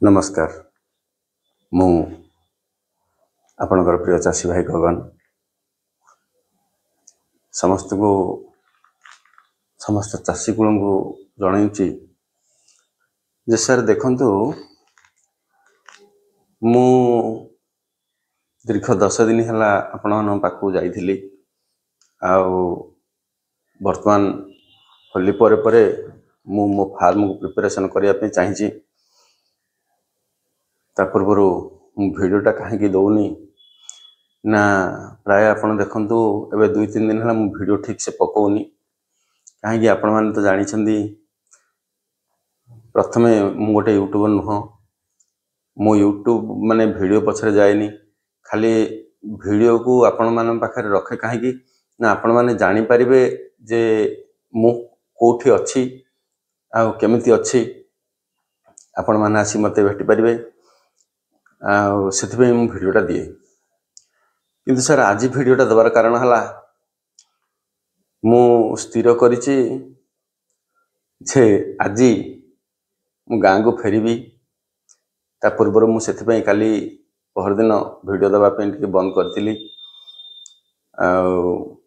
नमस्कार मु आपणकर प्रिय चाषी भाई गगन समस्त को समस्त चाषी कूल को जन जे सर देखंतु मु दीर्घ 10 दिन है आपण पाखु जाइथिली वर्तमान होली परे मु मो फार्म को प्रिपरेशन करने चाहिए पूर्व भिडियोटा कहीं दौनी ना प्राय आपण देखंतु एबे 2-3 दिन है भिडियो ठीक से पकाउनी कहीं आपण मैंने तो जानी प्रथमे मु गोटे यूट्यूबर नुह मो यूट्यूब माने भिडियो पछरे जाएनी खाली भिडियो को आपण मान पाखे रखे कहीं ना आपण मैंने जानी पारिबे जे मु कोठी अच्छी आ केमिति अच्छी आपण मैंने आसी मते भेटी पारिबे से मु भिडियोटा दिए किंतु सर आज भिडियोटा देवार कारण है मु स्थिर करिछि जे आज मु गाँ को फेरबी ता पूर्व मुझे काली पहर दिन भिडियो देवाई बंद करी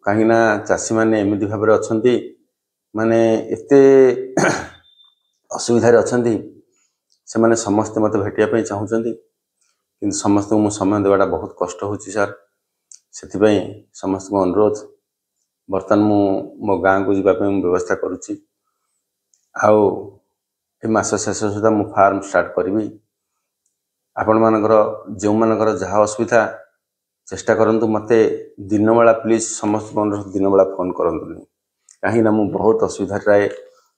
कहीं चाषी मैंने एमती भाव अच्छा माने एते असुविधार अच्छा से मैंने समस्ते मत भेटापी चाहूँगी किंतु समस्त को समय देवाटा बहुत कष्ट हो सर से समस्त को अनुरोध बर्तमान मो गाँ को जावाई व्यवस्था करुच्ची आस शेष सुधा मु फार्म स्टार्ट करी आपण मानकर जो मानकर जहाँ असुविधा चेष्टा करंतु मते दिन बेला प्लीज समस्त को अनुरोध दिन बेला फोन करंतुनी कहीं मु बहुत असुविधा रहे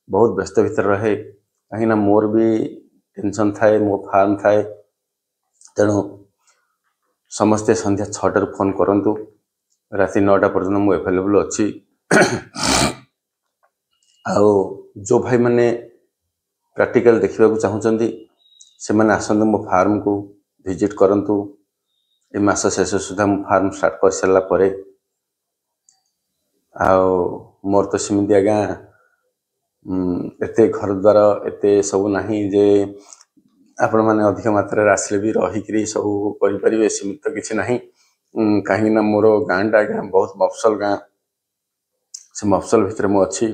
बहुत व्यस्त भीतर रहे कहीं मोर भी टेंशन थाए मो फार्म थाए तेणु समस्ते संध्या 6 फोन करंतु राति 9टा पर्यटन मु अवेलेबल अच्छी जो भाई मैंने प्रैक्टिकल देखा चाहूँगी से मैंने आसतु मो फार्म को विजिट करंतु ए मास शेष सुधा मु फार्म स्टार्ट कर सारा परे मोर तो सेमती आज्ञा एते घर द्वार एते सब नहीं जे आपण मैंने अधिक मात्रा आसले भी रहीकि सब करें सेमती तो किसी ना कहीं मोर गाँटा आज्ञा बहुत मफसल गाँ से मफसल भितर मु अच्छी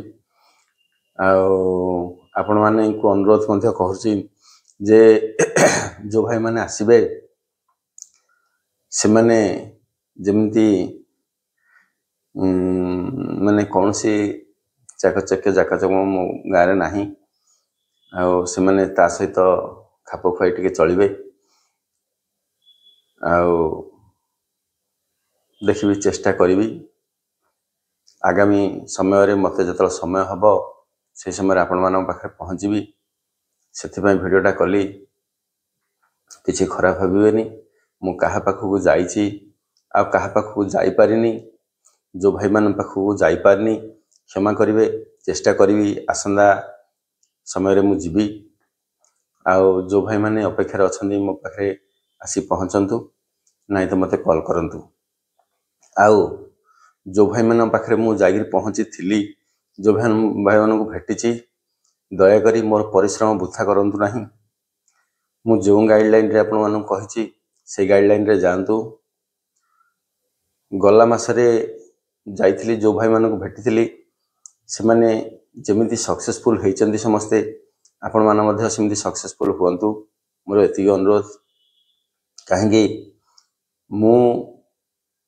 आपण माने को अनुरोध कहूँ जे जो भाई माने आसबे से माने जमती माने कौन सी चाकचक्य जाकचक मो गाँव ना से माने ता सहित खाप खुआई टे चलिए देखी चेष्टा करी आगामी समय मत जो समय हम से समय आपण मान पाखे पहुँचबी से भिडियोटा कली किसी खराब भावेनि मु कहा पाखक जाइछि आ कहा पाखक जाई पारिनी जो भाई मान पाखक जाई पारिनी क्षमा करिवे चेष्टा करी आसंदा समय मु जीवी जो भाई माने अपेक्षा अच्छा मो पाखे आसी पहुँचतु ना तो मते कॉल करंतु जो भाई मान पाखे मु जागिर पहुँची थी जो भाई मान को भेटी दयाकोरी मोर परिश्रम वृथा करंतु नहीं मु जो गाइडलाइन रे आपण मानक कहिछि से गाइडलाइन रे जानतु गला मासरे जाइथिली जो भाई मानक भेटिथिली से माने जेमिति सक्सेसफुल होइचंदी समस्ते आपण मान मध्य सेमिति सक्सेसफुल हुअंतु मोर एति अनुरोध कहीं मु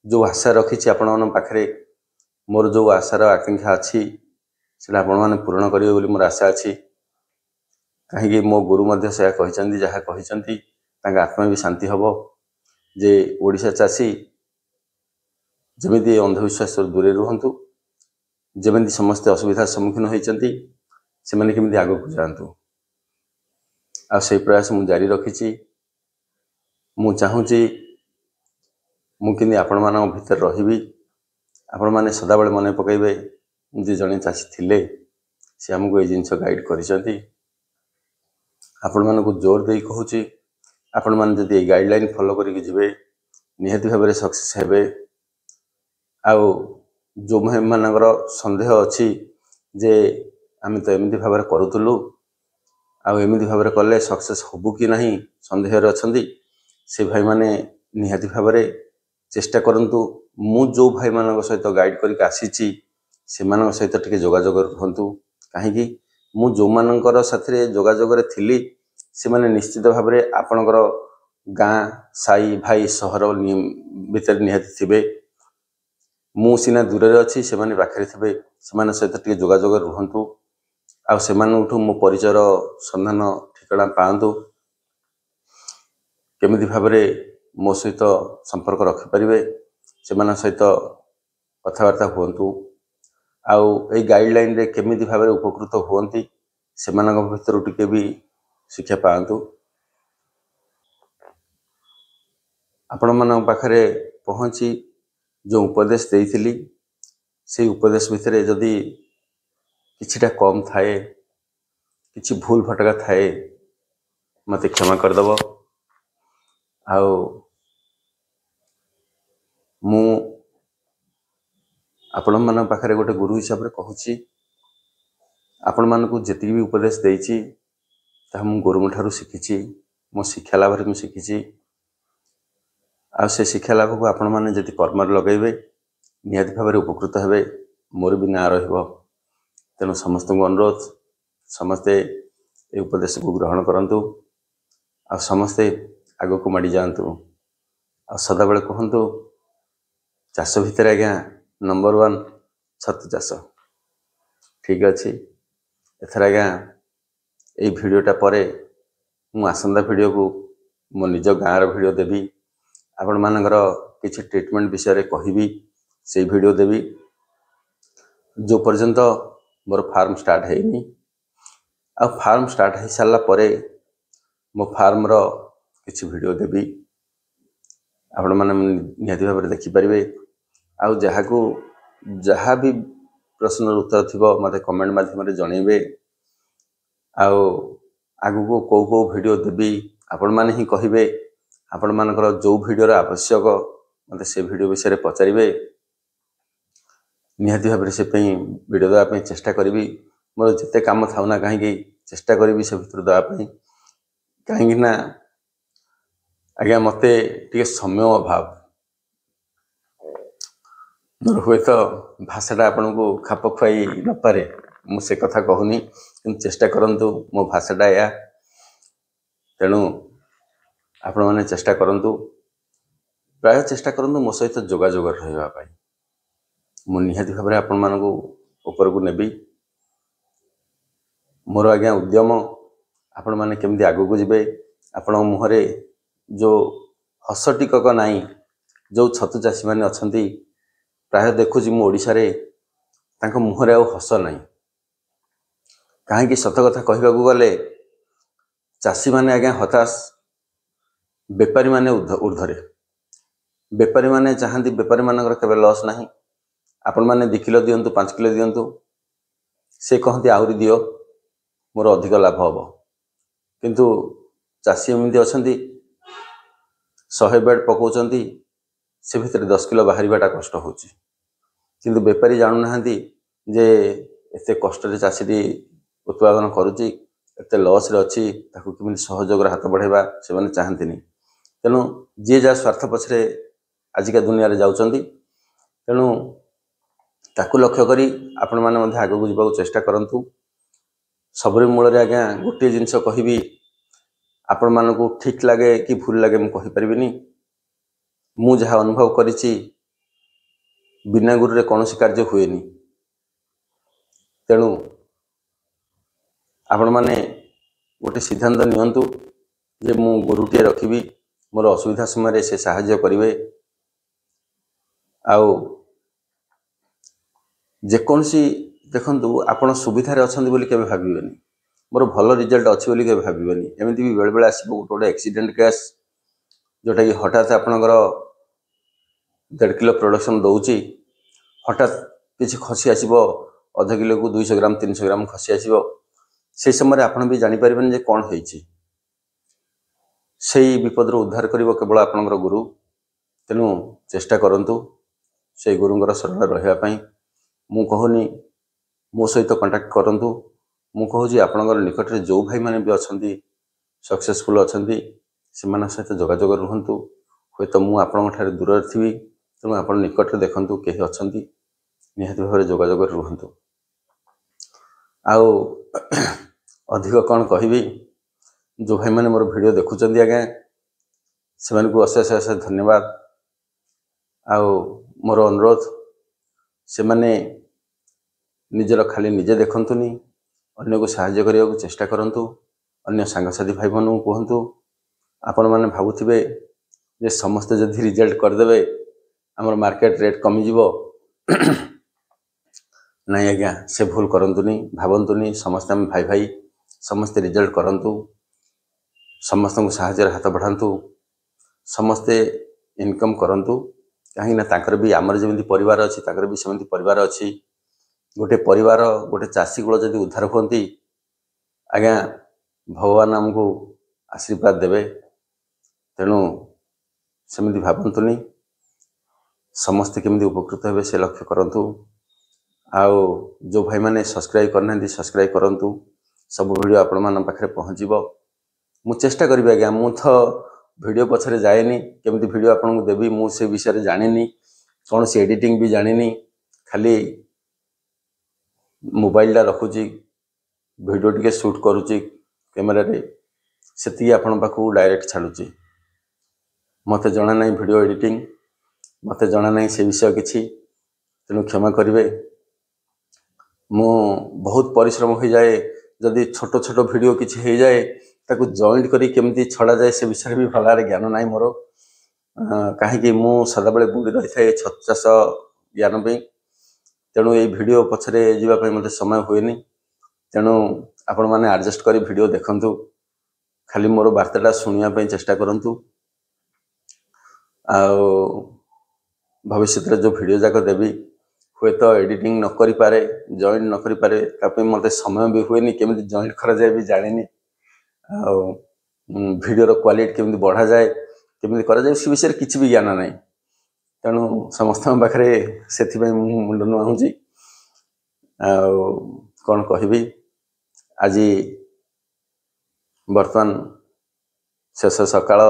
जो आशा रखी आपण मान पाखरे मोर जो आशार आकांक्षा अच्छी से आपण मैंने पूरण करेंगे बोली मोर आशा अच्छी कहीं मो गुरु मध्य से कहते जहाँ कहते आत्मा भी शांति हम जे ओडिशा चाषी जमी अंधविश्वास दूरे रुहतु जमी समस्ते असुविधार सम्मुखीन होती से मैंने केमिति आगो को जातु से प्रयास मु जारी रखी मु चाहूँगी मुझे आपण मान भीतर रही आपण मैंने सदाबले मन पकड़े जे जड़े चाषी थिले से आमको ये जिनस गाइड करिसेंती आपण मानक जोर दे कहूँ आपण मैंने जदि गाइडलाइन फॉलो करके जिवे निहाती भाव सक्सेस हेबे जो मानकर संदेह अच्छी जे आम तो एमती भाव करूँ ଆଉ ଏମିତି ଭାବରେ କଲେ सक्सेस ହବୁ କି ନାହିଁ ସନ୍ଦେହରେ ଅଛନ୍ତି ସେ ଭାଇମାନେ ନିହାତି ଭାବରେ ଚେଷ୍ଟା କରନ୍ତୁ। ମୁଁ ଯେଉଁ ଭାଇମାନଙ୍କ ସହିତ ଗାଇଡ଼ କରିକି ଆସିଛି ସେମାନଙ୍କ ସହିତ ଟିକେ ଯୋଗାଯୋଗ ରୁହନ୍ତୁ। କାହିଁକି ମୁଁ ଯେଉଁମାନଙ୍କର ସାଥିରେ ଯୋଗାଯୋଗରେ ଥିଲି ସେମାନେ ନିଶ୍ଚିତ ଭାବରେ ଆପଣଙ୍କର ଗାଁ ସାହି ଭାଇ ସହର ଭିତରେ ନିହାତି ଥିବେ। ମୁଁ ସିନା ଦୂରରେ ଅଛି ସେମାନେ ପାଖରେ ଥିବେ। ସେମାନଙ୍କ ସହିତ ଟିକେ ଯୋଗାଯୋଗ ରୁହନ୍ତୁ ଆଉ ସେମାନଙ୍କଠୁ ମୋ ପରିଚୟର ସନ୍ଧାନ ଠିକଣା ପାଆନ୍ତୁ। କେମିତି ଭାବରେ ମୋ ସହିତ ସମ୍ପର୍କ ରଖିପାରିବେ ସେମାନଙ୍କ ସହିତ କଥାବାର୍ତ୍ତା ହୁଅନ୍ତୁ। ଆଉ ଏଇ ଗାଇଡ଼ଲାଇନରେ କେମିତି ଭାବରେ ଉପକୃତ ହୁଅନ୍ତି ସେମାନଙ୍କ ଭିତରୁ ଟିକେ ବି ଶିକ୍ଷା ପାଆନ୍ତୁ। ଆପଣମାନଙ୍କ ପାଖରେ ପହଞ୍ଚି ଯେଉଁ ଉପଦେଶ ଦେଇଥିଲି ସେଇ ଉପଦେଶ ଭିତରେ ଯଦି କିଛିଟା କମ୍ ଥାଏ କିଛି ଭୁଲ ଭଟକା ଥାଏ ମୋତେ କ୍ଷମା କରିଦେବ। ଆଉ ମୁଁ ଆପଣମାନଙ୍କ ପାଖରେ ଗୋଟେ ଗୁରୁ ହିସାବରେ କହୁଛି ଆପଣମାନଙ୍କୁ ଯେତିକି ବି ଉପଦେଶ ଦେଇଛି ତାହା ମୁଁ ଗୁରୁଙ୍କ ଠାରୁ ଶିଖିଛି। ମୋ ଶିକ୍ଷା ଲାଭରେ ମୁଁ ଶିଖିଛି। ଆଉ ସେ ଶିକ୍ଷା ଲାଭକୁ ଆପଣମାନେ ଯଦି କର୍ମରେ ଲଗାଇବେ ନିହାତି ଭାବରେ ଉପକୃତ ହେବେ। ମୋର ବି ନାଁ ରହିବ। ତେଣୁ ସମସ୍ତଙ୍କୁ ଅନୁରୋଧ ସମସ୍ତେ ଏ ଉପଦେଶକୁ ଗ୍ରହଣ କରନ୍ତୁ ଆଉ ସମସ୍ତେ ଆଗକୁ ମାଡ଼ି ଯାଆନ୍ତୁ। ଆଉ ସଦାବେଳେ କୁହନ୍ତୁ ଚାଷ ଭିତରେ ଆଜ୍ଞା ନମ୍ବର 1 ଛତୁ ଚାଷ। ଠିକ୍ ଅଛି। ଏଥର ଆଜ୍ଞା ଏଇ ଭିଡ଼ିଓଟା ପରେ ମୁଁ ଆସନ୍ତା ଭିଡ଼ିଓକୁ ମୋ ନିଜ ଗାଁର ଭିଡ଼ିଓ ଦେବି। ଆପଣମାନଙ୍କର କିଛି ଟ୍ରିଟମେଣ୍ଟ ବିଷୟରେ କହିବି ସେଇ ଭିଡ଼ିଓ ଦେବି। ଯେଉଁ ପର୍ଯ୍ୟନ୍ତ ମୋର ଫାର୍ମ ଷ୍ଟାର୍ଟ ହେଇନି ଆଉ ଫାର୍ମ ଷ୍ଟାର୍ଟ ହେଇସାରିଲା ପରେ ମୋ ଫାର୍ମର କିଛି ଭିଡ଼ିଓ ଦେବି। ଆପଣମାନେ ନିହାତି ଭାବରେ ଦେଖିପାରିବେ। ଆଉ ଯାହା ବି ପ୍ରଶ୍ନର ଉତ୍ତର ଥିବ ମୋତେ କମେଣ୍ଟ ମାଧ୍ୟମରେ ଜଣେଇବେ। ଆଉ ଆଗକୁ କେଉଁ ଭିଡ଼ିଓ ଦେବି ଆପଣମାନେ ହିଁ କହିବେ। ଆପଣମାନଙ୍କର ଯେଉଁ ଭିଡ଼ିଓର ଆବଶ୍ୟକ ମୋତେ ସେ ଭିଡ଼ିଓ ବିଷୟରେ ପଚାରିବେ। ନିହାତି ଭାବରେ ସେ ପାଇଁ ଭିଡ଼ିଓ ଦେବା ପାଇଁ ଚେଷ୍ଟା କରିବି। ମୋର ଯେତେ କାମ ଥାଉ ନା କାହିଁକି ଚେଷ୍ଟା କରିବି ସେ ଭିତରୁ ଦେବା ପାଇଁ। କାହିଁକି ନା ଆଜ୍ଞା ମୋତେ ଟିକେ ସମୟ ଅଭାବ। ମୋର ହୁଏତ ଭାଷାଟା ଆପଣଙ୍କୁ ଖାପ ଖୁଆଇ ନପାରେ। ମୁଁ ସେ କଥା କହୁନି କିନ୍ତୁ ଚେଷ୍ଟା କରନ୍ତୁ ମୋ ଭାଷାଟା ଏଇଆ। ତେଣୁ ଆପଣମାନେ ଚେଷ୍ଟା କରନ୍ତୁ ପ୍ରାୟ ଚେଷ୍ଟା କରନ୍ତୁ ମୋ ସହିତ ଯୋଗାଯୋଗରେ ରହିବା ପାଇଁ। ମୁଁ ନିହାତି ଭାବରେ ଆପଣମାନଙ୍କୁ ଉପରକୁ ନେବି। ମୋର ଆଜ୍ଞା ଉଦ୍ୟମ ଆପଣମାନେ କେମିତି ଆଗକୁ ଯିବେ। ଆପଣଙ୍କ ମୁହଁରେ ଯେଉଁ ହସ ଟିକକ ନାହିଁ ଯେଉଁ ଛତୁ ଚାଷୀମାନେ ଅଛନ୍ତି ପ୍ରାୟ ଦେଖୁଛି ମୁଁ ଓଡ଼ିଶାରେ ତାଙ୍କ ମୁହଁରେ ଆଉ ହସ ନାହିଁ। କାହିଁକି ସତ କଥା କହିବାକୁ ଗଲେ ଚାଷୀମାନେ ଆଜ୍ଞା ହତାଶ, ବେପାରୀମାନେ ଉର୍ଦ୍ଧ୍ୱରେ। ବେପାରୀମାନେ ଚାହାନ୍ତି ବେପାରୀମାନଙ୍କର କେବେ ଲସ୍ ନାହିଁ। ଆପଣମାନେ 2 କିଲୋ ଦିଅନ୍ତୁ 5 କିଲୋ ଦିଅନ୍ତୁ ସେ କହନ୍ତି ଆହୁରି ଦିଅ ମୋର ଅଧିକ ଲାଭ ହେବ। କିନ୍ତୁ ଚାଷୀ ଏମିତି ଅଛନ୍ତି 100 ବେଡ୍ ପକାଉଛନ୍ତି ସେ ଭିତରେ 10 କିଲୋ ବାହାରିବାଟା କଷ୍ଟ ହେଉଛି। କିନ୍ତୁ ବେପାରୀ ଜାଣୁନାହାନ୍ତି ଯେ ଏତେ କଷ୍ଟରେ ଚାଷୀଟି ଉତ୍ପାଦନ କରୁଛି ଏତେ ଲସ୍ରେ ଅଛି ତାକୁ କେମିତି ସହଯୋଗର ହାତ ବଢ଼ାଇବା ସେମାନେ ଚାହାନ୍ତିନି। ତେଣୁ ଯିଏ ଯାହା ସ୍ୱାର୍ଥ ପଛରେ ଆଜିକା ଦୁନିଆରେ ଯାଉଛନ୍ତି। ତେଣୁ ତାକୁ ଲକ୍ଷ୍ୟ କରି ଆପଣମାନେ ମଧ୍ୟ ଆଗକୁ ଯିବାକୁ ଚେଷ୍ଟା କରନ୍ତୁ। ସବୁରି ମୂଳରେ ଆଜ୍ଞା ଗୋଟିଏ ଜିନିଷ କହିବି ଆପଣମାନଙ୍କୁ ଠିକ୍ ଲାଗେ କି ଭୁଲ ଲାଗେ ମୁଁ କହିପାରିବିନି। ମୁଁ ଯାହା ଅନୁଭବ କରିଛି ବିନା ଗୁରୁରେ କୌଣସି କାର୍ଯ୍ୟ ହୁଏନି। ତେଣୁ ଆପଣମାନେ ଗୋଟେ ସିଦ୍ଧାନ୍ତ ନିଅନ୍ତୁ ଯେ ମୁଁ ଗୁରୁଟିଏ ରଖିବି ମୋର ଅସୁବିଧା ସମୟରେ ସେ ସାହାଯ୍ୟ କରିବେ। ଆଉ ଯେକୌଣସି ଦେଖନ୍ତୁ ଆପଣ ସୁବିଧାରେ ଅଛନ୍ତି ବୋଲି କେବେ ଭାବିବେନି, ମୋର ଭଲ ରିଜଲ୍ଟ ଅଛି ବୋଲି କେବେ ଭାବିବେନି। ଏମିତି ବି ବେଳେବେଳେ ଆସିବ ଗୋଟେ ଆକ୍ସିଡେଣ୍ଟ କେସ୍ ଯେଉଁଟାକି ହଠାତ୍ ଆପଣଙ୍କର 1.5 କିଲୋ ପ୍ରଡ଼କ୍ସନ୍ ଦେଉଛି, ହଠାତ୍ କିଛି ଖସି ଆସିବ 0.5 କିଲୋକୁ 200 ଗ୍ରାମ 300 ଗ୍ରାମ ଖସି ଆସିବ। ସେହି ସମୟରେ ଆପଣ ବି ଜାଣିପାରିବେନି ଯେ କ'ଣ ହେଇଛି। ସେଇ ବିପଦରୁ ଉଦ୍ଧାର କରିବ କେବଳ ଆପଣଙ୍କର ଗୁରୁ। ତେଣୁ ଚେଷ୍ଟା କରନ୍ତୁ ସେଇ ଗୁରୁଙ୍କର ଶରଣରେ ରହିବା ପାଇଁ। ମୁଁ କହୁନି ମୋ ସହିତ କଣ୍ଟାକ୍ଟ କରନ୍ତୁ ମୁଁ କହୁଛି ଆପଣଙ୍କର ନିକଟରେ ଯେଉଁ ଭାଇମାନେ ବି ଅଛନ୍ତି सक्सेसफुल अछंती सेमान सहित जोगाजोग रुहंतु हुए मु आपठारे दूर थी तेणु आप निकट देखु कहीं अच्छा निहत भाव में जोगाजोग रुहंतु आउ अधिक कौन कहबी जो भाई मैंने मोर वीडियो देखुं आज्ञा से अशेष अशेष धन्यवाद आउ मोर अनुरोध से माने निजर खाली निजे देखंतुनी अन्य को सहाय्य करने को चेष्टा करंतु अन्य सांगसाथी भाई मन कहतु आपण मैंने भावुवे जे समस्ते जदि रिजल्ट करदे आमर मार्केट रेट कमिज नहीं आज्ञा से भूल करंतुनी भावंतुनी समस्ते आम भाई भाई समस्ते रिजल्ट करंतु समस्त को साहाय्य हाथ बढ़ातु समस्ते इनकम करंतु कहीं भी आमर जमी परिवार अच्छी भी सेमती परिवार अच्छी गोटे परिवार गोटे चाषी कूल जदि उद्धार हुंती आज्ञा भगवान आमको आशीर्वाद देवे तेणु सेमती भावंतुनी समस्ते केमती उपकृत हे से लक्ष्य करंतु आउ जो भाई माने सब्सक्राइब करना सब्सक्राइब करंतु सब वीडियो आपण मान पाखे पहुँचब मु चेष्टा करी आज्ञा मु तो वीडियो पछरे जाएनी केमती वीडियो आपन को देवी मु से विषय जानिनी कौन सी एडिटिंग भी जानिनी खाली मोबाइल रखुची वीडियो टिके शूट करुची कैमेरा रे सेती आपण पाखु डायरेक्ट छाड़ुची मते जना नहीं वीडियो एडिटिंग मते जना नहीं से विषय किछि तेणु क्षमा करिवे मु बहुत परिश्रम हो जाए जदि छोट छोट वीडियो किछि हो जाए ताकू जॉइंट करी केमती छड़ा जाए से विषय भी भलार ज्ञान नहीं मोर कहीं मु सदाबले बुड़ी रही था छत चाष ज्ञान पे तेणु ये वीडियो पछरे जीवाई मत समय हुए तेणु आपण मैंने एडजस्ट करी वीडियो देखंतु खाली मोर वार्ताटा शुणा चेष्टा करंतु भविष्य जो वीडियो जाक देवी हुए तो एडिटिंग न करि पारे जॉइन न करि पारे मत समय भी हुए केमी जॉइन करा जाए भी जाने वीडियो क्वालिटी केमी बढ़ा जाए केमी करा जाए से विषय किसी भी ज्ञान नहीं तेणु समस्त पाखे से मुंड नुआऊँगी कौन कहबी आज बर्तमान शेष सकाळ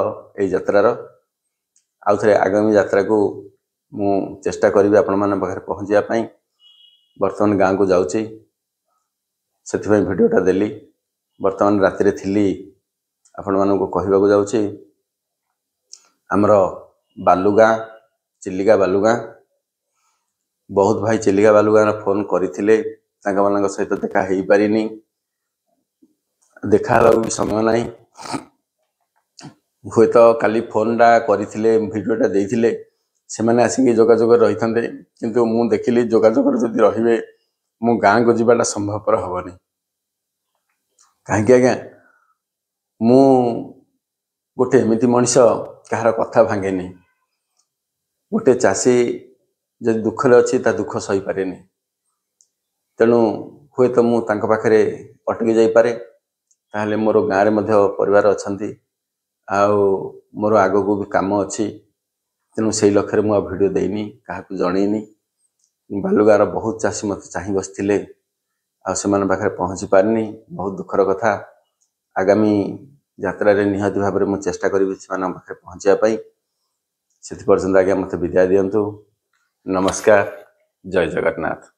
ए यात्रार आउ थे आगामी यात्रा को मु चेष्टा करी आपण मान पाखे पहुँचापी बर्तमान गाँव को जाऊँगी से वीडियोटा देली बर्तमान राति थी आपण मान कहवाक जाऊँगी आमर बालुगाँ चिलिका बालुगाँ बहुत भाई चिलिका बालुगाँ फोन करते सहित देखा हो पारिनी देखा भी समय नहीं हुए तो काली फोनटा करते वीडियोटा देते से मैंने आसिक जोगाजोग रही था किंतु मु देखिली जोगाजोग जदि रे मो गाँ को जीवाटा संभवपर हेनी कहीं आज्ञा मु गोटे एमती मनीष कहार कथा भांगेनी गोटे चाषी जदि दुखरे अच्छी ता दुख सही पारे तेणु हुए तो मु तांको पाखरे अटकी जाई पारे ताहले मोर गाँव में परिवार अच्छा आउ मोर आग को भी काम अच्छी तेणु से लक्ष्य मुझे वीडियो देनी क्या जनईनी बालुगार बहुत चाषी मत चाह बसते आने पाखे पहुँची पारिनी बहुत दुखर कथा आगामी यात्रा रे निहत भाव में मुझे चेष्टा करी पाखे पहुँचापी से पर्यंत आज्ञा मत विदाय दिंतु नमस्कार जय जगन्नाथ।